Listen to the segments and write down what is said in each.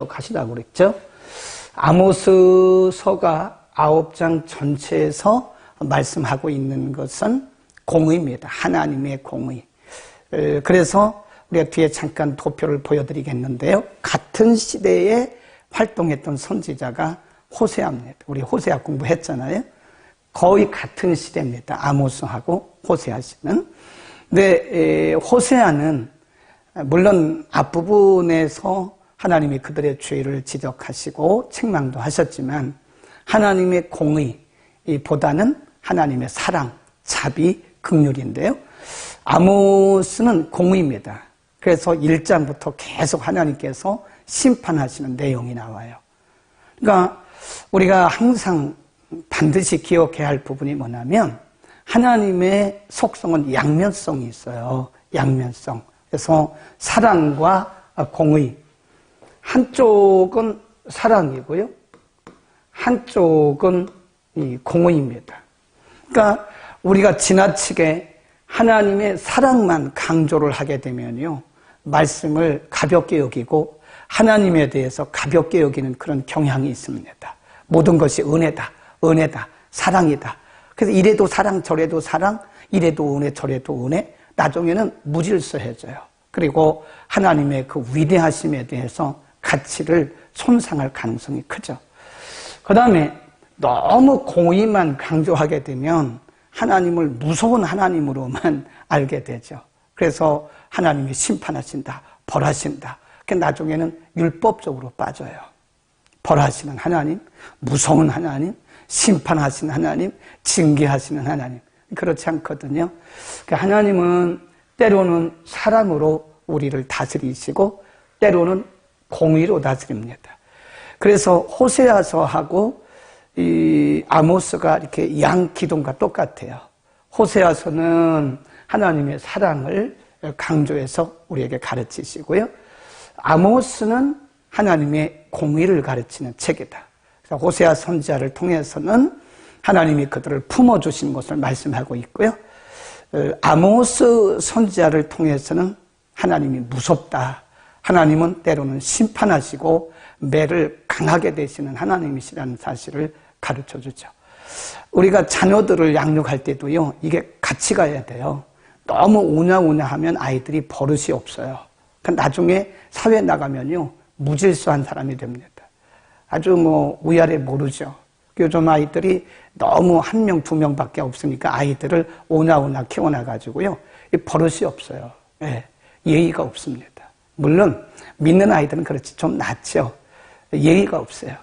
하시라고 그랬죠. 아모스서가 9장 전체에서 말씀하고 있는 것은 공의입니다. 하나님의 공의. 그래서 우리가 뒤에 잠깐 도표를 보여드리겠는데요. 같은 시대에 활동했던 선지자가 호세아입니다. 우리 호세아 공부했잖아요. 거의 같은 시대입니다. 아모스하고 호세아 씨는. 근데 호세아는 물론 앞부분에서 하나님이 그들의 죄를 지적하시고 책망도 하셨지만 하나님의 공의보다는 하나님의 사랑, 자비, 긍휼인데요. 아모스는 공의입니다. 그래서 1장부터 계속 하나님께서 심판하시는 내용이 나와요. 그러니까 우리가 항상 반드시 기억해야 할 부분이 뭐냐면 하나님의 속성은 양면성이 있어요. 양면성. 그래서 사랑과 공의. 한쪽은 사랑이고요. 한쪽은 이 공의입니다. 그러니까 우리가 지나치게 하나님의 사랑만 강조를 하게 되면요. 말씀을 가볍게 여기고 하나님에 대해서 가볍게 여기는 그런 경향이 있습니다. 모든 것이 은혜다, 은혜다, 사랑이다. 그래서 이래도 사랑, 저래도 사랑, 이래도 은혜, 저래도 은혜. 나중에는 무질서해져요. 그리고 하나님의 그 위대하심에 대해서 가치를 손상할 가능성이 크죠. 그 다음에 너무 공의만 강조하게 되면 하나님을 무서운 하나님으로만 알게 되죠. 그래서 하나님이 심판하신다, 벌하신다. 나중에는 율법적으로 빠져요. 벌하시는 하나님, 무서운 하나님, 심판하시는 하나님, 징계하시는 하나님. 그렇지 않거든요. 하나님은 때로는 사랑으로 우리를 다스리시고 때로는 공의로 다스립니다. 그래서 호세아서하고 이 아모스가 이렇게 양기둥과 똑같아요. 호세아서는 하나님의 사랑을 강조해서 우리에게 가르치시고요. 아모스는 하나님의 공의를 가르치는 책이다. 그래서 호세아 선지자를 통해서는 하나님이 그들을 품어주신 것을 말씀하고 있고요. 아모스 선지자를 통해서는 하나님이 무섭다. 하나님은 때로는 심판하시고 매를 강하게 되시는 하나님이시라는 사실을 가르쳐주죠. 우리가 자녀들을 양육할 때도요. 이게 같이 가야 돼요. 너무 오냐오냐 하면 아이들이 버릇이 없어요. 나중에 사회에 나가면요. 무질서한 사람이 됩니다. 아주 위아래 모르죠. 요즘 아이들이 너무 1명, 2명밖에 없으니까 아이들을 오냐오냐 키워놔가지고요. 버릇이 없어요. 예, 예의가 없습니다. 물론 믿는 아이들은 그렇지 좀 낫죠. 예의가 없어요.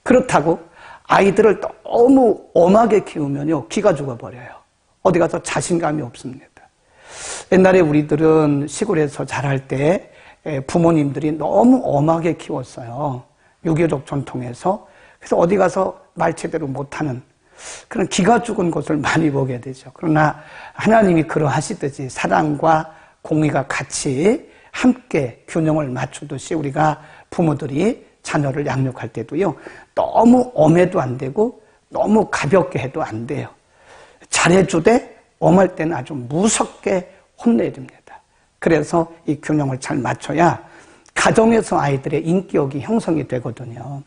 그렇다고 아이들을 너무 엄하게 키우면요. 기가 죽어버려요. 어디 가서 자신감이 없습니다. 옛날에 우리들은 시골에서 자랄 때 부모님들이 너무 엄하게 키웠어요. 유교적 전통에서. 그래서 어디 가서 말 제대로 못하는 그런 기가 죽은 것을 많이 보게 되죠. 그러나 하나님이 그러하시듯이 사랑과 공의가 같이 함께 균형을 맞추듯이 우리가 부모들이 자녀를 양육할 때도요. 너무 엄해도 안 되고 너무 가볍게 해도 안 돼요. 잘해주되 엄할 때는 아주 무섭게 혼내야 됩니다. 그래서 이 균형을 잘 맞춰야 가정에서 아이들의 인격이 형성이 되거든요.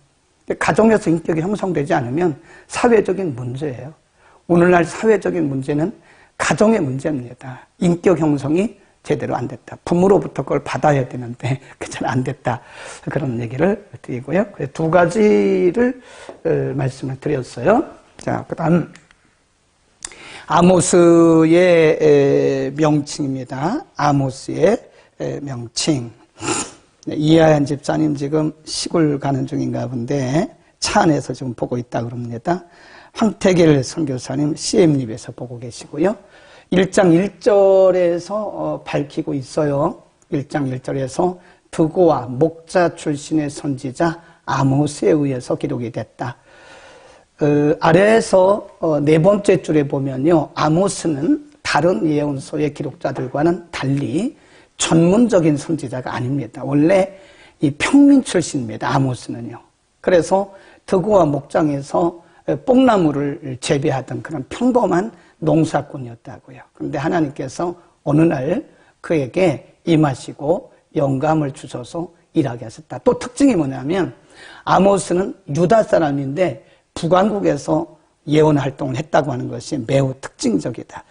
가정에서 인격이 형성되지 않으면 사회적인 문제예요. 오늘날 사회적인 문제는 가정의 문제입니다. 인격 형성이 제대로 안 됐다. 부모로부터 그걸 받아야 되는데 그게 잘 안 됐다. 그런 얘기를 드리고요. 그래서 2가지를 말씀을 드렸어요. 자, 그다음 아모스의 명칭입니다. 아모스의 명칭. 이하연 집사님 지금 시골 가는 중인가 본데 차 안에서 지금 보고 있다 그럽니다. 황태길 선교사님 CM립에서 보고 계시고요. 1장 1절에서 밝히고 있어요. 1장 1절에서 드고와 목자 출신의 선지자 아모스에 의해서 기록이 됐다. 아래에서 4번째 줄에 보면요. 아모스는 다른 예언서의 기록자들과는 달리 전문적인 선지자가 아닙니다. 원래 이 평민 출신입니다. 아모스는요. 그래서 드고와 목장에서 뽕나무를 재배하던 그런 평범한 농사꾼이었다고요. 그런데 하나님께서 어느 날 그에게 임하시고 영감을 주셔서 일하게 하셨다. 또 특징이 뭐냐면 아모스는 유다 사람인데 북왕국에서 예언 활동을 했다고 하는 것이 매우 특징적이다.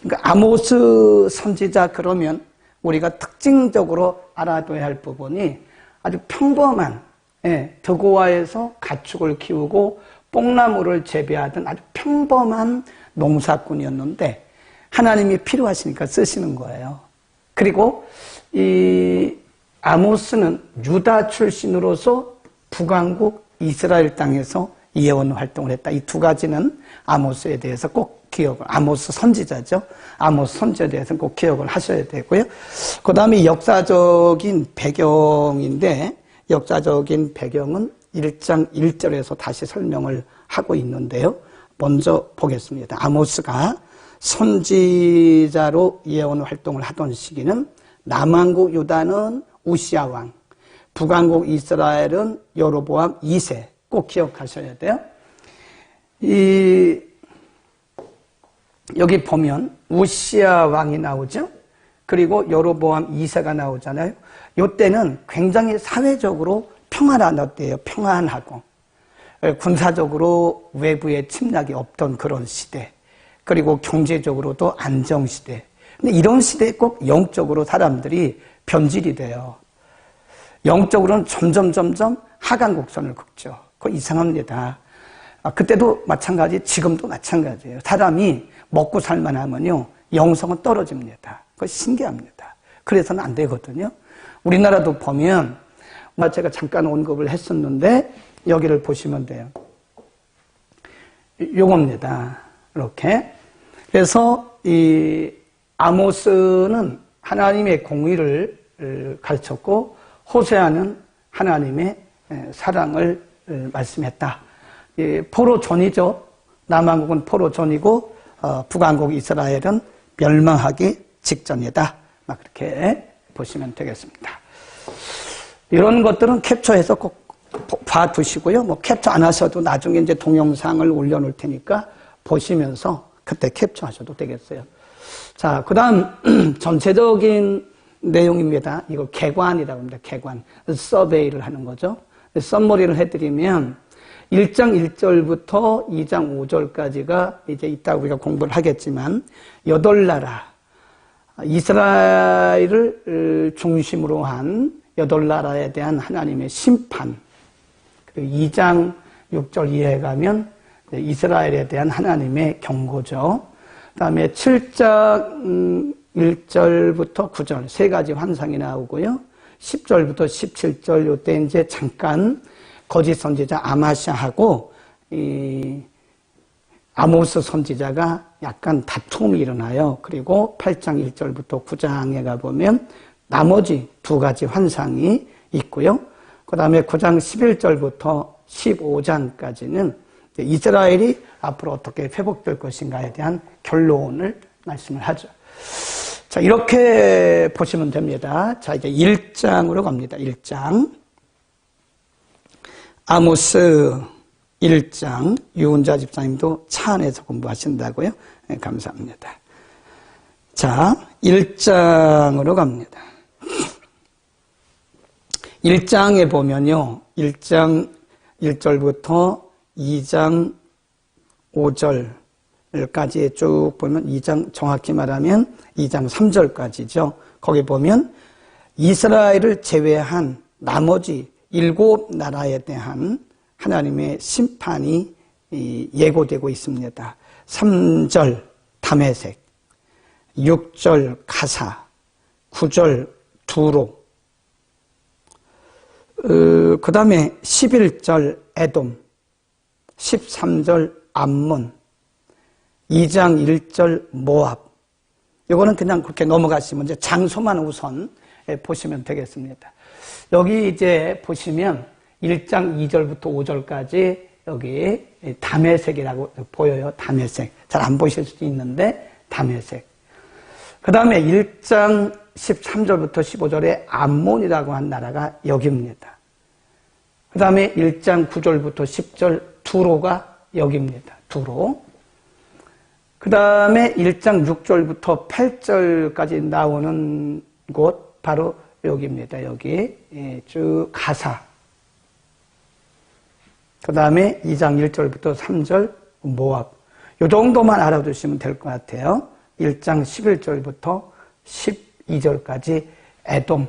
그러니까 아모스 선지자 그러면 우리가 특징적으로 알아둬야 할 부분이 아주 평범한 드고아에서 가축을 키우고 뽕나무를 재배하던 아주 평범한 농사꾼이었는데 하나님이 필요하시니까 쓰시는 거예요. 그리고 이 아모스는 유다 출신으로서 북왕국 이스라엘 땅에서 예언 활동을 했다. 이 두 가지는 아모스에 대해서 꼭 기억을, 아모스 선지자죠. 아모스 선지자에 대해서는 꼭 기억을 하셔야 되고요. 그 다음에 역사적인 배경인데, 역사적인 배경은 1장 1절에서 다시 설명을 하고 있는데요. 먼저 보겠습니다. 아모스가 선지자로 예언 활동을 하던 시기는 남왕국 유다는 우시아 왕, 북왕국 이스라엘은 여로보암 2세. 꼭 기억하셔야 돼요. 여기 보면 우시아 왕이 나오죠. 그리고 여로보암 2세가 나오잖아요. 이때는 굉장히 사회적으로 평안하대요. 평안하고 군사적으로 외부의 침략이 없던 그런 시대. 그리고 경제적으로도 안정시대. 근데 이런 시대에 꼭 영적으로 사람들이 변질이 돼요. 영적으로는 점점 하강 곡선을 긋죠. 그거 이상합니다. 그때도 마찬가지, 지금도 마찬가지예요. 사람이 먹고 살만하면요, 영성은 떨어집니다. 그거 신기합니다. 그래서는 안 되거든요. 우리나라도 보면, 제가 잠깐 언급을 했었는데, 여기를 보시면 돼요. 요겁니다. 이렇게. 그래서 이 아모스는 하나님의 공의를 가르쳤고, 호세아는 하나님의 사랑을 말씀했다. 포로존이죠. 남왕국은 포로존이고 북왕국 이스라엘은 멸망하기 직전이다. 막 그렇게 보시면 되겠습니다. 이런 것들은 캡처해서 꼭 봐두시고요. 뭐 캡처 안 하셔도 나중에 이제 동영상을 올려놓을 테니까 보시면서 그때 캡처하셔도 되겠어요. 자, 그다음 전체적인 내용입니다. 이거 개관이라고 합니다. 개관. 서베이를 하는 거죠. 썸머리를 해드리면 1장 1절부터 2장 5절까지가 이제 이따 우리가 공부를 하겠지만 8나라 이스라엘을 중심으로 한 8나라에 대한 하나님의 심판. 그리고 2장 6절 이해해 가면 이스라엘에 대한 하나님의 경고죠. 그 다음에 7장 1절부터 9절 세 가지 환상이 나오고요. 10절부터 17절 요때 이제 잠깐 거짓 선지자 아마샤하고 이 아모스 선지자가 약간 다툼이 일어나요. 그리고 8장 1절부터 9장에 가보면 나머지 두 가지 환상이 있고요. 그 다음에 9장 11절부터 15장까지는 이스라엘이 앞으로 어떻게 회복될 것인가에 대한 결론을 말씀을 하죠. 자, 이렇게 보시면 됩니다. 자, 이제 1장으로 갑니다. 1장. 아모스 1장. 유은자 집사님도 차 안에서 공부하신다고요? 네, 감사합니다. 자, 1장으로 갑니다. 1장에 보면요. 1장 1절부터 2장 5절까지 쭉 보면 2장 정확히 말하면 2장 3절까지죠. 거기 보면 이스라엘을 제외한 나머지 7나라에 대한 하나님의 심판이 예고되고 있습니다. 3절 다메섹, 6절 가사, 9절 두로, 그 다음에 11절 에돔, 13절 암몬, 2장 1절 모압. 이거는 그냥 그렇게 넘어가시면 이제 장소만 우선 보시면 되겠습니다. 여기 이제 보시면 1장 2절부터 5절까지 여기 다메섹이라고 보여요. 다메섹. 잘 안 보실 수도 있는데 다메섹. 그 다음에 1장 13절부터 15절에 암몬이라고 한 나라가 여기입니다. 그 다음에 1장 9절부터 10절 두로가 여기입니다. 두로. 그 다음에 1장 6절부터 8절까지 나오는 곳 바로 여기입니다. 여기 쭉 가사. 그 다음에 2장 1절부터 3절 모압. 이 정도만 알아두시면 될 것 같아요. 1장 11절부터 12절까지 에돔.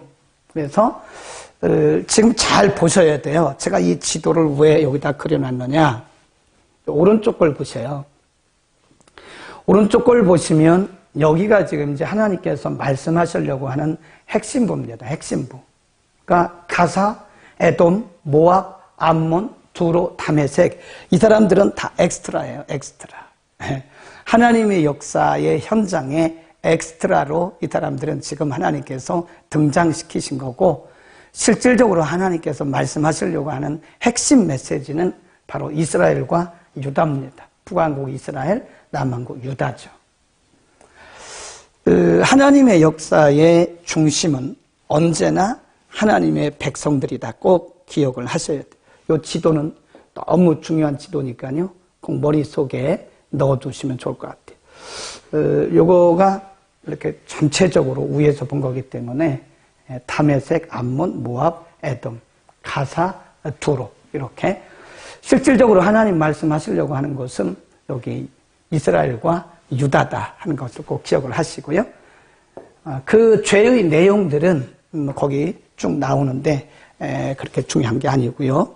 그래서 지금 잘 보셔야 돼요. 제가 이 지도를 왜 여기다 그려놨느냐. 오른쪽 걸 보세요. 오른쪽 걸 보시면 여기가 지금 이제 하나님께서 말씀하시려고 하는 핵심부입니다. 핵심부. 그러니까 가사, 에돔, 모압, 암몬, 두로, 다메섹. 이 사람들은 다 엑스트라예요. 엑스트라. 하나님의 역사의 현장에 엑스트라로 이 사람들은 지금 하나님께서 등장시키신 거고, 실질적으로 하나님께서 말씀하시려고 하는 핵심 메시지는 바로 이스라엘과 유다입니다. 북왕국 이스라엘, 남왕국 유다죠. 하나님의 역사의 중심은 언제나 하나님의 백성들이다. 꼭 기억을 하셔야 돼요. 이 지도는 너무 중요한 지도니까요. 꼭 머릿속에 넣어두시면 좋을 것 같아요. 요거가 이렇게 전체적으로 위에서 본 거기 때문에 다메섹, 암몬, 모압, 에돔, 가사, 두로 이렇게 실질적으로 하나님 말씀하시려고 하는 것은 여기 이스라엘과 유다다 하는 것을 꼭 기억을 하시고요. 그 죄의 내용들은 거기 쭉 나오는데 그렇게 중요한 게 아니고요.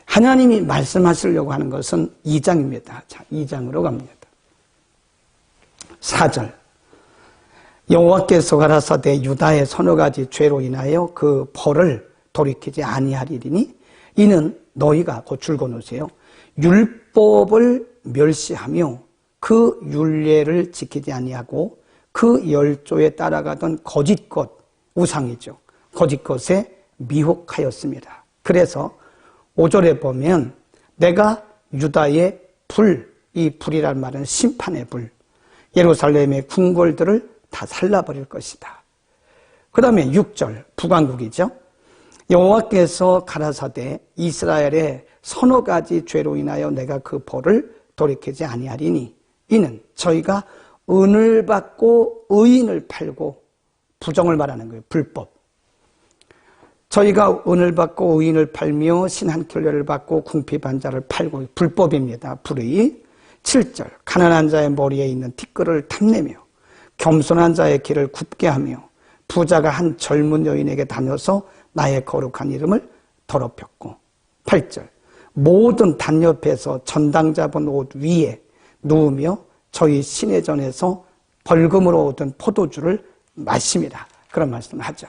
하나님이 말씀하시려고 하는 것은 2장입니다. 자, 2장으로 갑니다. 4절. 여호와께서 가라사대 유다의 서너 가지 죄로 인하여 그 벌을 돌이키지 아니하리니 이는 너희가 곧 줄거놓으세요. 율법을 멸시하며 그 율례를 지키지 아니하고 그 열조에 따라가던 거짓 것, 우상이죠. 거짓 것에 미혹하였습니다. 그래서 5절에 보면 내가 유다의 불, 이 불이란 말은 심판의 불, 예루살렘의 궁궐들을 다 살라버릴 것이다. 그 다음에 6절, 북왕국이죠. 여호와께서 가라사대 이스라엘의 서너 가지 죄로 인하여 내가 그 벌을 돌이키지 아니하리니 이는 저희가 은을 받고 의인을 팔고, 부정을 말하는 거예요. 불법. 저희가 은을 받고 의인을 팔며 신 한 켤레를 받고 궁핍한 자를 팔고, 불법입니다. 불의. 7절. 가난한 자의 머리에 있는 티끌을 탐내며 겸손한 자의 길을 굽게 하며 부자가 한 젊은 여인에게 다녀서 나의 거룩한 이름을 더럽혔고. 8절. 모든 단 옆에서 전당 잡은 옷 위에 누우며 저희 신의 전에서 벌금으로 얻은 포도주를 마십니다. 그런 말씀을 하죠.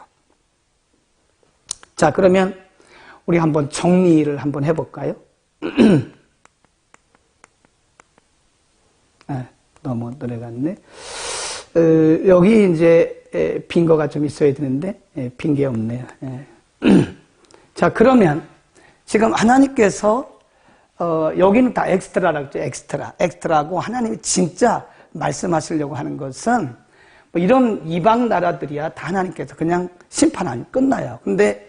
자, 그러면 우리 한번 정리를 한번 해볼까요? 너무 노래갔네. 여기 이제 빈 거가 좀 있어야 되는데 빈 게 없네요. 자, 그러면 지금 하나님께서 여기는 다 엑스트라라고 했죠. 엑스트라고 하나님이 진짜 말씀하시려고 하는 것은 뭐 이런 이방 나라들이야 다 하나님께서 그냥 심판하면 끝나요. 근데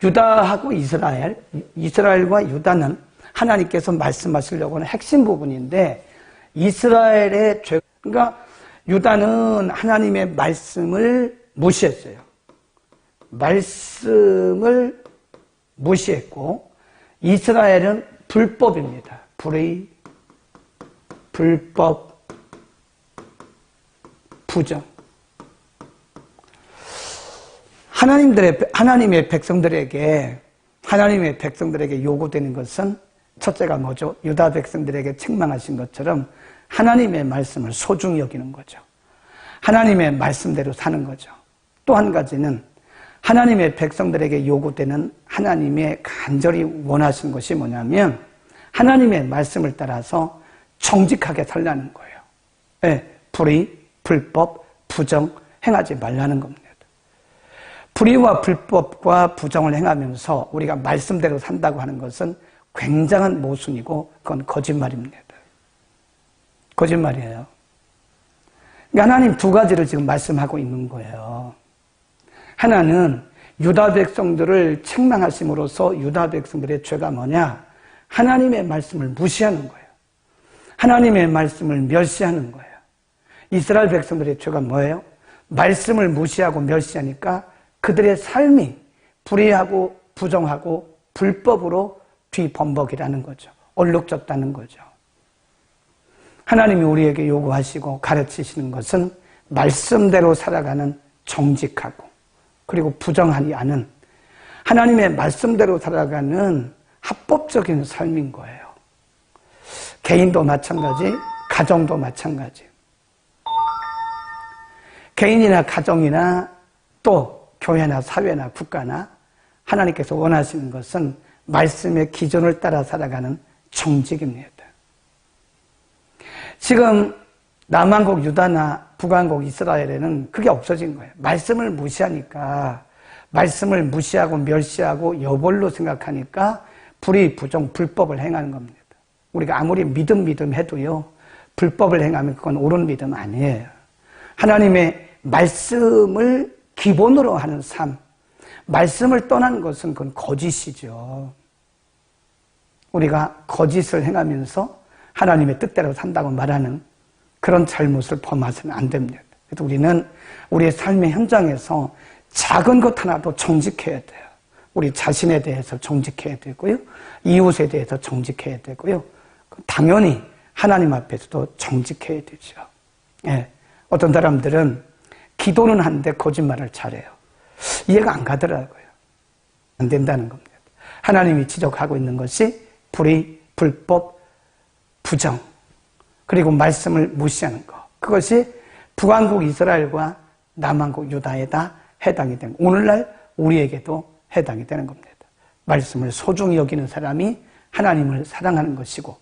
유다하고 이스라엘과 유다는 하나님께서 말씀하시려고 하는 핵심 부분인데, 이스라엘의 죄, 그러니까 유다는 하나님의 말씀을 무시했어요. 말씀을 무시했고, 이스라엘은 불법입니다. 불의, 불법, 부정. 하나님의 백성들에게 요구되는 것은 첫째가 뭐죠? 유다 백성들에게 책망하신 것처럼 하나님의 말씀을 소중히 여기는 거죠. 하나님의 말씀대로 사는 거죠. 또 한 가지는 하나님의 백성들에게 요구되는, 하나님의 간절히 원하시는 것이 뭐냐면 하나님의 말씀을 따라서 정직하게 살라는 거예요. 네, 불의, 불법, 부정 행하지 말라는 겁니다. 불의와 불법과 부정을 행하면서 우리가 말씀대로 산다고 하는 것은 굉장한 모순이고 그건 거짓말입니다. 거짓말이에요. 그러니까 하나님 두 가지를 지금 말씀하고 있는 거예요. 하나는 유다 백성들을 책망하심으로써 유다 백성들의 죄가 뭐냐? 하나님의 말씀을 무시하는 거예요. 하나님의 말씀을 멸시하는 거예요. 이스라엘 백성들의 죄가 뭐예요? 말씀을 무시하고 멸시하니까 그들의 삶이 불의하고 부정하고 불법으로 뒤범벅이라는 거죠. 얼룩졌다는 거죠. 하나님이 우리에게 요구하시고 가르치시는 것은 말씀대로 살아가는 정직하고 그리고 부정하지 않은 하나님의 말씀대로 살아가는 합법적인 삶인 거예요. 개인도 마찬가지, 가정도 마찬가지. 개인이나 가정이나 또 교회나 사회나 국가나 하나님께서 원하시는 것은 말씀의 기준을 따라 살아가는 정직입니다. 지금 남한국 유다나 북한국 이스라엘에는 그게 없어진 거예요. 말씀을 무시하니까, 말씀을 무시하고 멸시하고 여벌로 생각하니까 불의, 부정, 불법을 행하는 겁니다. 우리가 아무리 믿음 해도요, 불법을 행하면 그건 옳은 믿음 아니에요. 하나님의 말씀을 기본으로 하는 삶, 말씀을 떠난 것은 그건 거짓이죠. 우리가 거짓을 행하면서 하나님의 뜻대로 산다고 말하는 그런 잘못을 범해서는 안 됩니다. 그래서 우리는 우리의 삶의 현장에서 작은 것 하나도 정직해야 돼요. 우리 자신에 대해서 정직해야 되고요. 이웃에 대해서 정직해야 되고요. 당연히 하나님 앞에서도 정직해야 되죠. 예. 어떤 사람들은 기도는 하는데 거짓말을 잘해요. 이해가 안 가더라고요. 안 된다는 겁니다. 하나님이 지적하고 있는 것이 불의, 불법, 부정, 그리고 말씀을 무시하는 것. 그것이 북한국 이스라엘과 남한국 유다에 다 해당이 되는 거예요. 오늘날 우리에게도 해당이 되는 겁니다. 말씀을 소중히 여기는 사람이 하나님을 사랑하는 것이고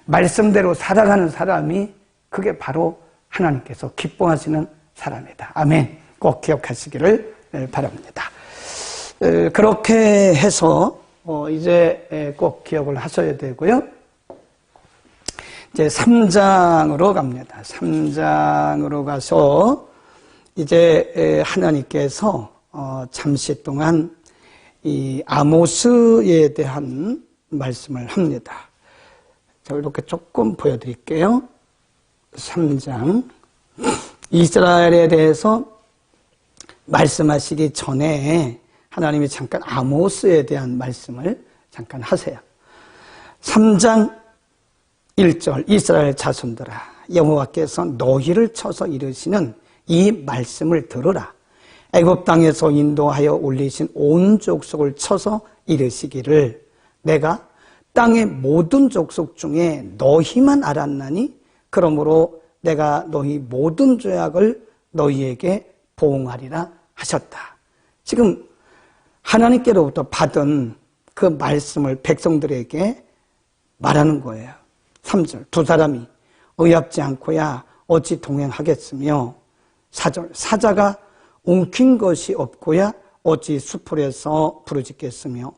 말씀대로 살아가는 사람이 그게 바로 하나님께서 기뻐하시는 사람이다. 아멘. 꼭 기억하시기를 바랍니다. 그렇게 해서 이제 꼭 기억을 하셔야 되고요. 이제 3장으로 갑니다. 3장으로 가서 이제 하나님께서 잠시 동안 이 아모스에 대한 말씀을 합니다. 제가 이렇게 조금 보여드릴게요. 3장. 이스라엘에 대해서 말씀하시기 전에 하나님이 잠깐 아모스에 대한 말씀을 잠깐 하세요. 3장 1절 이스라엘 자손들아 여호와께서 너희를 쳐서 이르시는 이 말씀을 들으라. 애굽 땅에서 인도하여 올리신 온 족속을 쳐서 이르시기를 내가 땅의 모든 족속 중에 너희만 알았나니 그러므로 내가 너희 모든 죄악을 너희에게 보응하리라 하셨다. 지금 하나님께로부터 받은 그 말씀을 백성들에게 말하는 거예요. 3절 두 사람이 의합지 않고야 어찌 동행하겠으며 4절 사자가 웅킨 것이 없고야 어찌 수풀에서 부르짖겠으며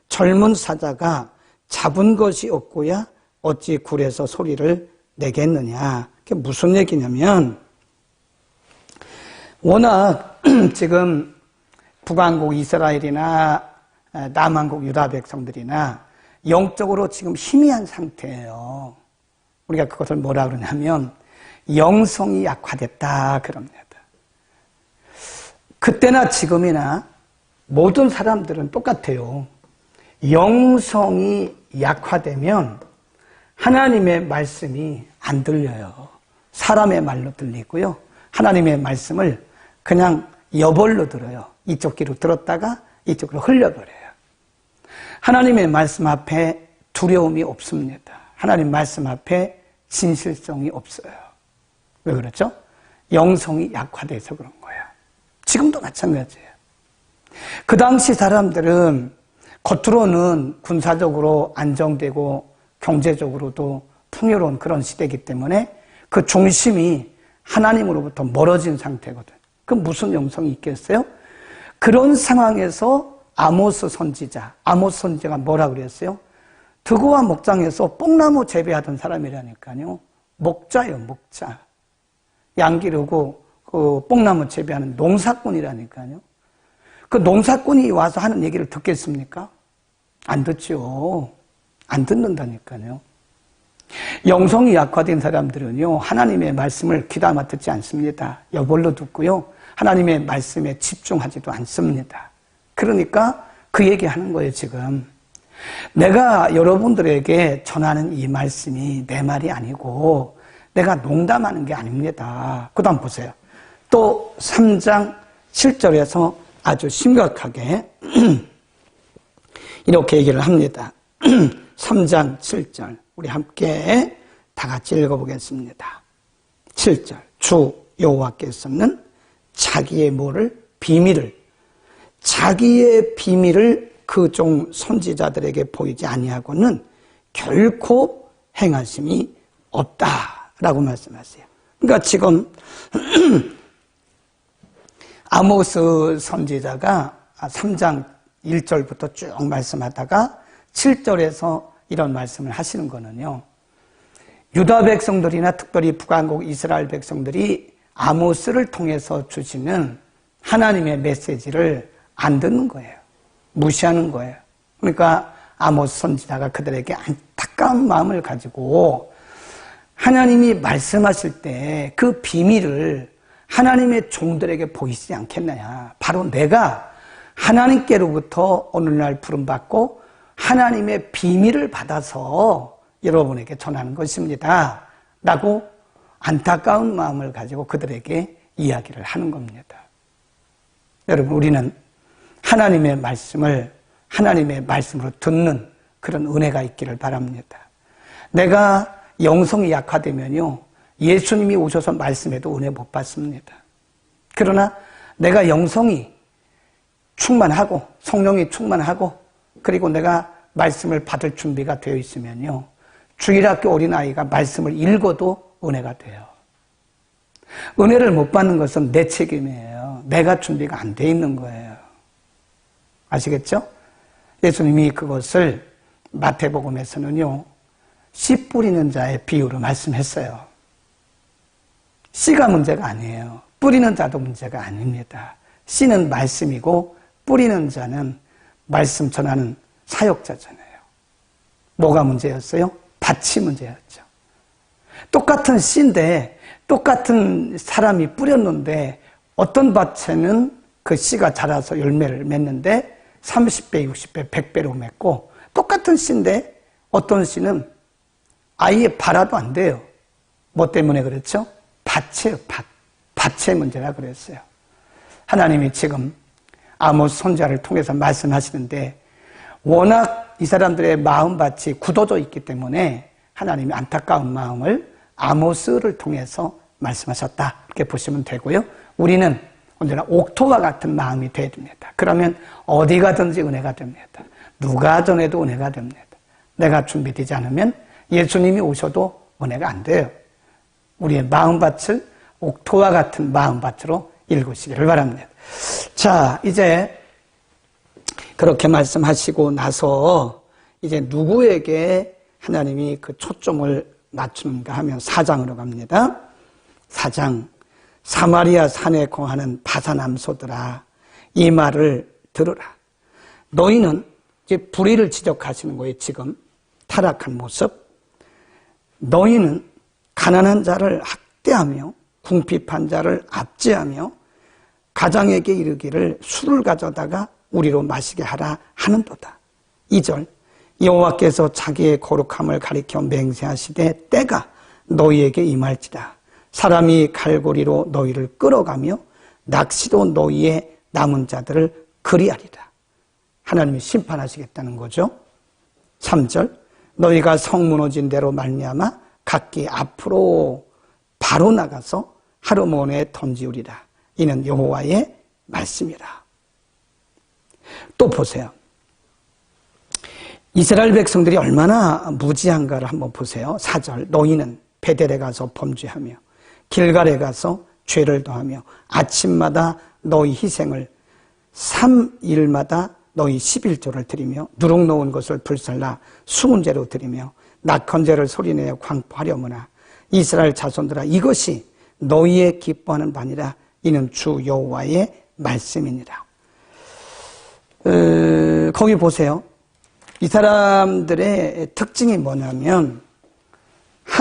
젊은 사자가 잡은 것이 없고야 어찌 굴에서 소리를 내겠느냐. 그게 무슨 얘기냐면 워낙 지금 북한국 이스라엘이나 남한국 유다 백성들이나 영적으로 지금 희미한 상태예요. 우리가 그것을 뭐라 그러냐면 영성이 약화됐다 그럽니다. 그때나 지금이나 모든 사람들은 똑같아요. 영성이 약화되면 하나님의 말씀이 안 들려요. 사람의 말로 들리고요. 하나님의 말씀을 그냥 여벌로 들어요. 이쪽 귀로 들었다가 이쪽으로 흘려버려요. 하나님의 말씀 앞에 두려움이 없습니다. 하나님 말씀 앞에 진실성이 없어요. 왜 그렇죠? 영성이 약화돼서 그런 거예요. 지금도 마찬가지예요. 그 당시 사람들은 겉으로는 군사적으로 안정되고 경제적으로도 풍요로운 그런 시대이기 때문에 그 중심이 하나님으로부터 멀어진 상태거든. 그럼 무슨 영성이 있겠어요? 그런 상황에서 아모스 선지자가 뭐라 그랬어요? 드고와 목장에서 뽕나무 재배하던 사람이라니까요. 목자예요, 목자. 양 기르고 그 뽕나무 재배하는 농사꾼이라니까요. 그 농사꾼이 와서 하는 얘기를 듣겠습니까? 안 듣죠. 안 듣는다니까요. 영성이 약화된 사람들은요, 하나님의 말씀을 귀담아 듣지 않습니다. 여벌로 듣고요, 하나님의 말씀에 집중하지도 않습니다. 그러니까 그 얘기하는 거예요, 지금. 내가 여러분들에게 전하는 이 말씀이 내 말이 아니고 내가 농담하는 게 아닙니다. 그 다음 보세요. 또 3장 7절에서 아주 심각하게 이렇게 얘기를 합니다. 3장 7절 우리 함께 다 같이 읽어보겠습니다. 7절 주 여호와께서는 자기의 뭐를? 비밀을, 자기의 비밀을 그 종 선지자들에게 보이지 아니하고는 결코 행하심이 없다라고 말씀하세요. 그러니까 지금 아모스 선지자가 3장 1절부터 쭉 말씀하다가 7절에서 이런 말씀을 하시는 거는요, 유다 백성들이나 특별히 북왕국 이스라엘 백성들이 아모스를 통해서 주시는 하나님의 메시지를 안 듣는 거예요. 무시하는 거예요. 그러니까 아모스 선지자가 그들에게 안타까운 마음을 가지고 하나님이 말씀하실 때 그 비밀을 하나님의 종들에게 보이지 않겠느냐. 바로 내가 하나님께로부터 오늘날 부름받고 하나님의 비밀을 받아서 여러분에게 전하는 것입니다. 라고 안타까운 마음을 가지고 그들에게 이야기를 하는 겁니다. 여러분, 우리는 하나님의 말씀을 하나님의 말씀으로 듣는 그런 은혜가 있기를 바랍니다. 내가 영성이 약화되면요, 예수님이 오셔서 말씀해도 은혜 못 받습니다. 그러나 내가 영성이 충만하고 성령이 충만하고 그리고 내가 말씀을 받을 준비가 되어 있으면요, 주일학교 어린아이가 말씀을 읽어도 은혜가 돼요. 은혜를 못 받는 것은 내 책임이에요. 내가 준비가 안 돼 있는 거예요. 아시겠죠? 예수님이 그것을 마태복음에서는요, 씨 뿌리는 자의 비유로 말씀했어요. 씨가 문제가 아니에요. 뿌리는 자도 문제가 아닙니다. 씨는 말씀이고 뿌리는 자는 말씀 전하는 사역자잖아요. 뭐가 문제였어요? 밭이 문제였죠. 똑같은 씨인데 똑같은 사람이 뿌렸는데 어떤 밭에는 그 씨가 자라서 열매를 맺는데 30배, 60배, 100배로 맺고 똑같은 씨인데 어떤 씨는 아예 발아도 안 돼요. 뭐 때문에 그렇죠? 밭이에요, 밭. 밭의 문제라 그랬어요. 하나님이 지금 아모스 선지자를 통해서 말씀하시는데 워낙 이 사람들의 마음밭이 굳어져 있기 때문에 하나님이 안타까운 마음을 아모스를 통해서 말씀하셨다. 이렇게 보시면 되고요. 우리는 언제나 옥토와 같은 마음이 되어야 됩니다. 그러면 어디 가든지 은혜가 됩니다. 누가 전해도 은혜가 됩니다. 내가 준비되지 않으면 예수님이 오셔도 은혜가 안 돼요. 우리의 마음밭을 옥토와 같은 마음밭으로 읽으시기를 바랍니다. 자, 이제 그렇게 말씀하시고 나서 이제 누구에게 하나님이 그 초점을 맞추는가 하면 4장으로 갑니다. 4장 사마리아 산에 거하는 바사남소들아 이 말을 들으라. 너희는 이제 불의를 지적하시는 거예요. 지금 타락한 모습. 너희는 가난한 자를 학대하며 궁핍한 자를 압제하며 가장에게 이르기를 술을 가져다가 우리로 마시게 하라 하는도다. 2절 여호와께서 자기의 거룩함을 가리켜 맹세하시되 때가 너희에게 임할지라. 사람이 갈고리로 너희를 끌어가며 낚시로 너희의 남은 자들을 그리하리라. 하나님이 심판하시겠다는 거죠. 3절 너희가 성 무너진 대로 말미암아 각기 앞으로 바로 나가서 하르몬에 던지우리라. 이는 여호와의 말씀이라. 또 보세요. 이스라엘 백성들이 얼마나 무지한가를 한번 보세요. 4절 너희는 베델에 가서 범죄하며 길갈에 가서 죄를 더하며 아침마다 너희 희생을 3일마다 너희 11조를 드리며 누룩 놓은 것을 불살라 수문제로 드리며 낙헌제를 소리내어 광포하려무나 이스라엘 자손들아 이것이 너희의 기뻐하는 바니라. 이는 주 여호와의 말씀이니라. 거기 보세요. 이 사람들의 특징이 뭐냐면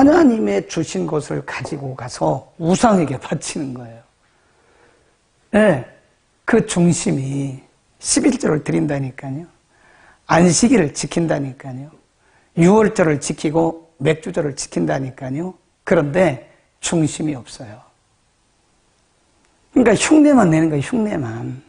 하나님의 주신 것을 가지고 가서 우상에게 바치는 거예요. 네, 그 중심이 11조를 드린다니까요. 안식일을 지킨다니까요. 유월절을 지키고 맥주절을 지킨다니까요. 그런데 중심이 없어요. 그러니까 흉내만 내는 거예요. 흉내만.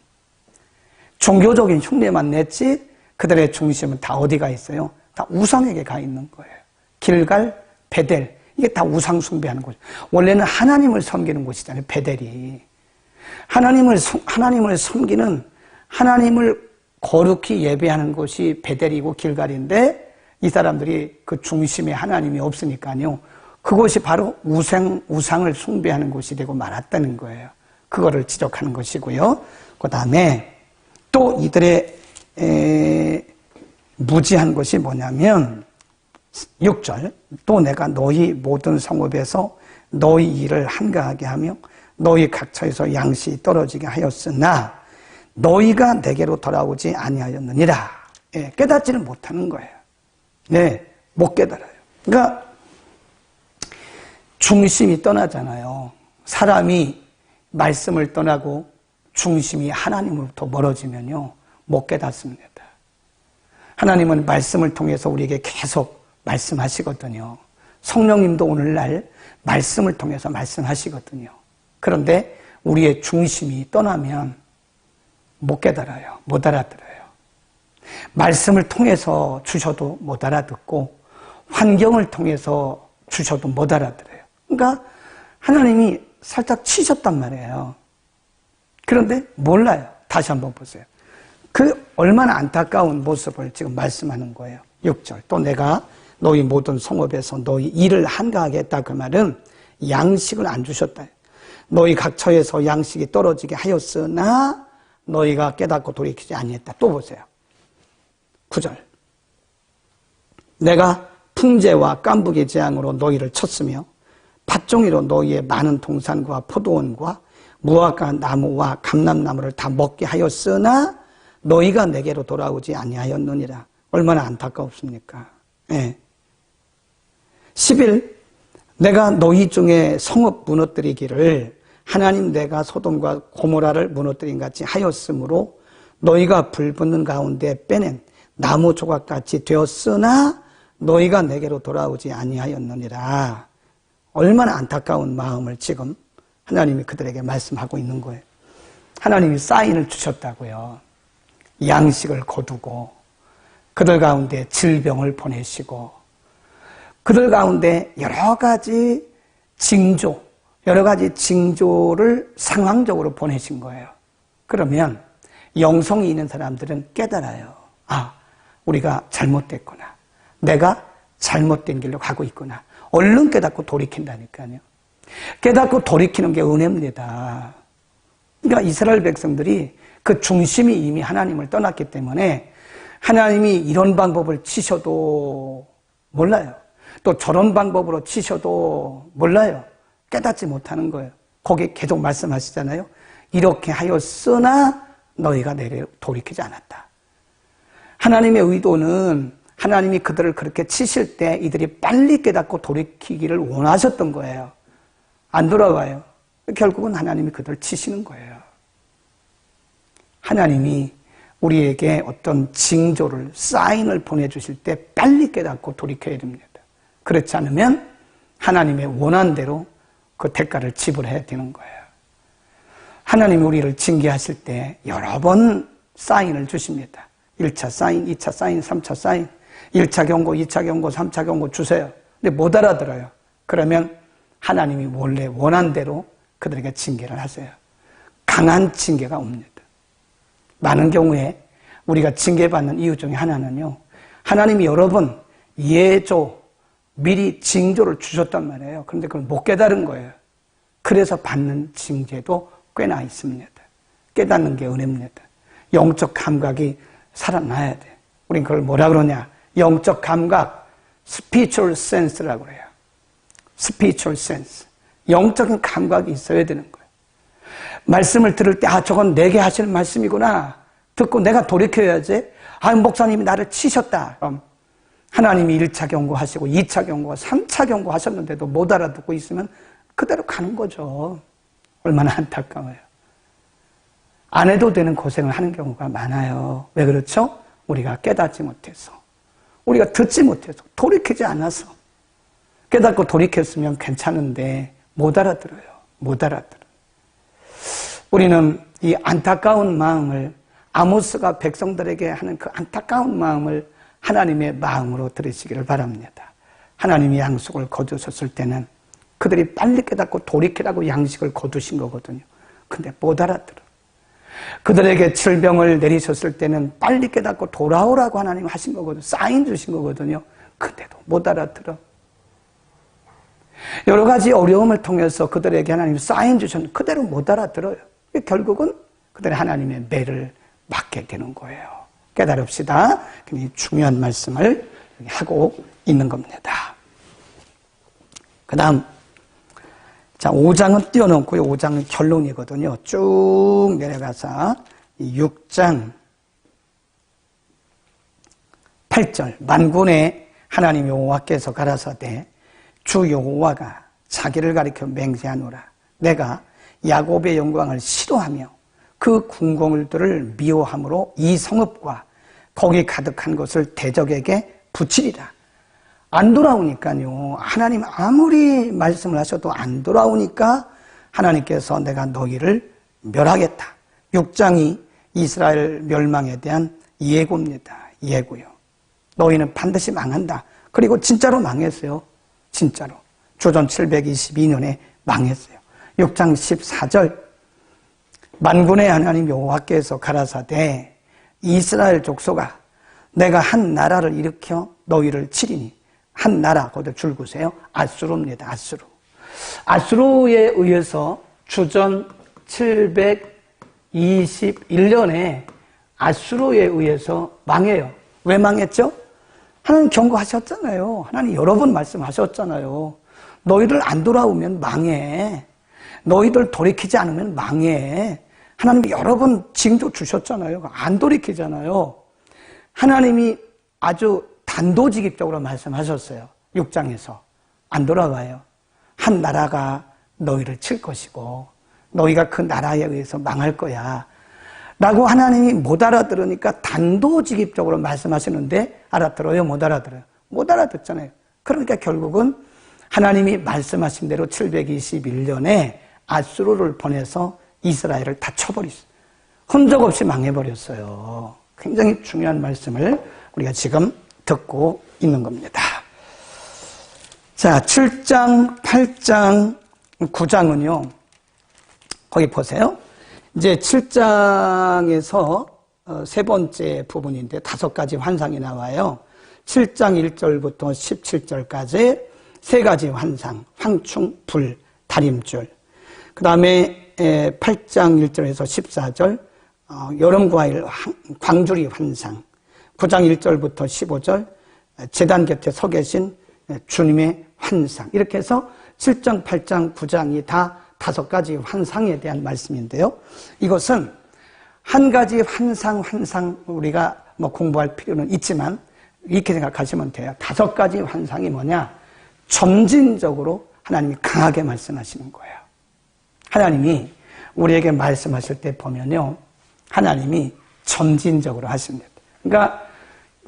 종교적인 흉내만 냈지 그들의 중심은 다 어디가 있어요? 다 우상에게 가 있는 거예요. 길갈, 베델, 이게 다 우상 숭배하는 곳. 원래는 하나님을 섬기는 곳이잖아요. 베델이. 하나님을 섬기는, 하나님을 거룩히 예배하는 곳이 베델이고 길갈인데 이 사람들이 그 중심에 하나님이 없으니까요. 그곳이 바로 우상을 숭배하는 곳이 되고 말았다는 거예요. 그거를 지적하는 것이고요. 그 다음에 또 이들의 무지한 것이 뭐냐면 6절, 또 내가 너희 모든 성읍에서 너희 일을 한가하게 하며 너희 각처에서 양식이 떨어지게 하였으나 너희가 내게로 돌아오지 아니하였느니라. 예, 깨닫지를 못하는 거예요. 네, 못 깨달아요. 그러니까 중심이 떠나잖아요. 사람이 말씀을 떠나고 중심이 하나님으로부터 멀어지면요, 못 깨닫습니다. 하나님은 말씀을 통해서 우리에게 계속 말씀하시거든요. 성령님도 오늘날 말씀을 통해서 말씀하시거든요. 그런데 우리의 중심이 떠나면 못 깨달아요. 못 알아들어요. 말씀을 통해서 주셔도 못 알아듣고 환경을 통해서 주셔도 못 알아들어요. 그러니까 하나님이 살짝 치셨단 말이에요. 그런데 몰라요. 다시 한번 보세요. 그 얼마나 안타까운 모습을 지금 말씀하는 거예요. 6절, 또 내가 너희 모든 성읍에서 너희 일을 한가하게 했다. 그 말은 양식을 안 주셨다. 너희 각처에서 양식이 떨어지게 하였으나 너희가 깨닫고 돌이키지 아니했다. 또 보세요. 9절, 내가 풍제와 깐부기 재앙으로 너희를 쳤으며 팥종이로 너희의 많은 동산과 포도원과 무화과 나무와 감람나무를 다 먹게 하였으나 너희가 내게로 돌아오지 아니하였느니라. 얼마나 안타깝습니까? 예. 11, 내가 너희 중에 성읍 무너뜨리기를 하나님 내가 소돔과 고모라를 무너뜨린 같이 하였으므로 너희가 불붙는 가운데 빼낸 나무 조각같이 되었으나 너희가 내게로 돌아오지 아니하였느니라. 얼마나 안타까운 마음을 지금 하나님이 그들에게 말씀하고 있는 거예요. 하나님이 사인을 주셨다고요. 양식을 거두고 그들 가운데 질병을 보내시고 그들 가운데 여러 가지 징조를 상황적으로 보내신 거예요. 그러면 영성이 있는 사람들은 깨달아요. 아, 우리가 잘못됐구나. 내가 잘못된 길로 가고 있구나. 얼른 깨닫고 돌이킨다니까요. 깨닫고 돌이키는 게 은혜입니다. 그러니까 이스라엘 백성들이 그 중심이 이미 하나님을 떠났기 때문에 하나님이 이런 방법을 치셔도 몰라요. 또 저런 방법으로 치셔도 몰라요. 깨닫지 못하는 거예요. 거기 계속 말씀하시잖아요. 이렇게 하였으나 너희가 내게 돌이키지 않았다. 하나님의 의도는 하나님이 그들을 그렇게 치실 때 이들이 빨리 깨닫고 돌이키기를 원하셨던 거예요. 안 돌아와요. 결국은 하나님이 그들을 치시는 거예요. 하나님이 우리에게 어떤 징조를, 사인을 보내주실 때 빨리 깨닫고 돌이켜야 됩니다. 그렇지 않으면 하나님의 원한대로 그 대가를 지불해야 되는 거예요. 하나님이 우리를 징계하실 때 여러 번 사인을 주십니다. 1차 사인, 2차 사인, 3차 사인, 1차 경고, 2차 경고, 3차 경고 주세요. 근데 못 알아들어요. 그러면 하나님이 원래 원한대로 그들에게 징계를 하세요. 강한 징계가 옵니다. 많은 경우에 우리가 징계받는 이유 중에 하나는요, 하나님이 여러 번 예조, 미리 징조를 주셨단 말이에요. 그런데 그걸 못 깨달은 거예요. 그래서 받는 징계도 꽤나 있습니다. 깨닫는 게 은혜입니다. 영적 감각이 살아나야 돼. 우린 그걸 뭐라 그러냐? 영적 감각, spiritual sense라고 그래요. spiritual sense. 영적인 감각이 있어야 되는 거예요. 말씀을 들을 때, 아, 저건 내게 하시는 말씀이구나. 듣고 내가 돌이켜야지. 아, 목사님이 나를 치셨다. 그럼 하나님이 1차 경고하시고 2차 경고, 3차 경고하셨는데도 못 알아듣고 있으면 그대로 가는 거죠. 얼마나 안타까워요. 안 해도 되는 고생을 하는 경우가 많아요. 왜 그렇죠? 우리가 깨닫지 못해서, 우리가 듣지 못해서, 돌이키지 않아서. 깨닫고 돌이켰으면 괜찮은데 못 알아들어요. 못 알아들어요. 우리는 이 안타까운 마음을, 아모스가 백성들에게 하는 그 안타까운 마음을 하나님의 마음으로 들으시기를 바랍니다. 하나님이 양식을 거두셨을 때는 그들이 빨리 깨닫고 돌이키라고 양식을 거두신 거거든요. 근데 못 알아들어. 그들에게 질병을 내리셨을 때는 빨리 깨닫고 돌아오라고 하나님 하신 거거든요. 사인 주신 거거든요. 근데도 못 알아들어. 여러 가지 어려움을 통해서 그들에게 하나님 사인 주셨는데 그대로 못 알아들어요. 결국은 그들이 하나님의 매를 맞게 되는 거예요. 깨달읍시다. 굉장히 중요한 말씀을 하고 있는 겁니다. 그 다음, 자, 5장은 띄워놓고요. 5장은 결론이거든요. 쭉 내려가서 6장 8절. 만군의 하나님 여호와께서 가라사대 주 여호와가 자기를 가리켜 맹세하노라. 내가 야곱의 영광을 싫어하며 그 궁궐들을 미워함으로 이 성읍과 거기 가득한 것을 대적에게 붙이리라. 안 돌아오니까요. 하나님 아무리 말씀을 하셔도 안 돌아오니까 하나님께서 내가 너희를 멸하겠다. 6장이 이스라엘 멸망에 대한 예고입니다. 예고요. 너희는 반드시 망한다. 그리고 진짜로 망했어요. 진짜로. 주전 722년에 망했어요. 6장 14절. 만군의 하나님 여호와께서 가라사대 이스라엘 족속아 내가 한 나라를 일으켜 너희를 치리니. 한 나라, 거기다 줄구세요. 아수르입니다. 아수르. 아수르에 의해서 주전 721년에 아수르에 의해서 망해요. 왜 망했죠? 하나님 경고하셨잖아요. 하나님 여러 번 말씀하셨잖아요. 너희들 안 돌아오면 망해. 너희들 돌이키지 않으면 망해. 하나님이 여러 번 징조 주셨잖아요. 안 돌이키잖아요. 하나님이 아주 단도직입적으로 말씀하셨어요. 6장에서. 안 돌아와요. 한 나라가 너희를 칠 것이고 너희가 그 나라에 의해서 망할 거야. 라고 하나님이 못 알아들으니까 단도직입적으로 말씀하시는데 알아들어요? 못 알아들어요? 못 알아듣잖아요. 그러니까 결국은 하나님이 말씀하신 대로 721년에 아수르를 보내서 이스라엘을 다 쳐버렸어요. 흔적 없이 망해버렸어요. 굉장히 중요한 말씀을 우리가 지금 듣고 있는 겁니다. 자, 7장, 8장, 9장은요. 거기 보세요. 이제 7장에서 세 번째 부분인데 5가지 환상이 나와요. 7장 1절부터 17절까지 세 가지 환상, 황충, 불, 다림줄. 그 다음에 8장 1절에서 14절 여름 과일 광주리 환상. 9장 1절부터 15절 제단 곁에 서 계신 주님의 환상. 이렇게 해서 7장, 8장, 9장이 다 5가지 환상에 대한 말씀인데요. 이것은 한 가지 환상 우리가 뭐 공부할 필요는 있지만 이렇게 생각하시면 돼요. 5가지 환상이 뭐냐? 점진적으로 하나님이 강하게 말씀하시는 거예요. 하나님이 우리에게 말씀하실 때 보면요. 하나님이 점진적으로 하십니다. 그러니까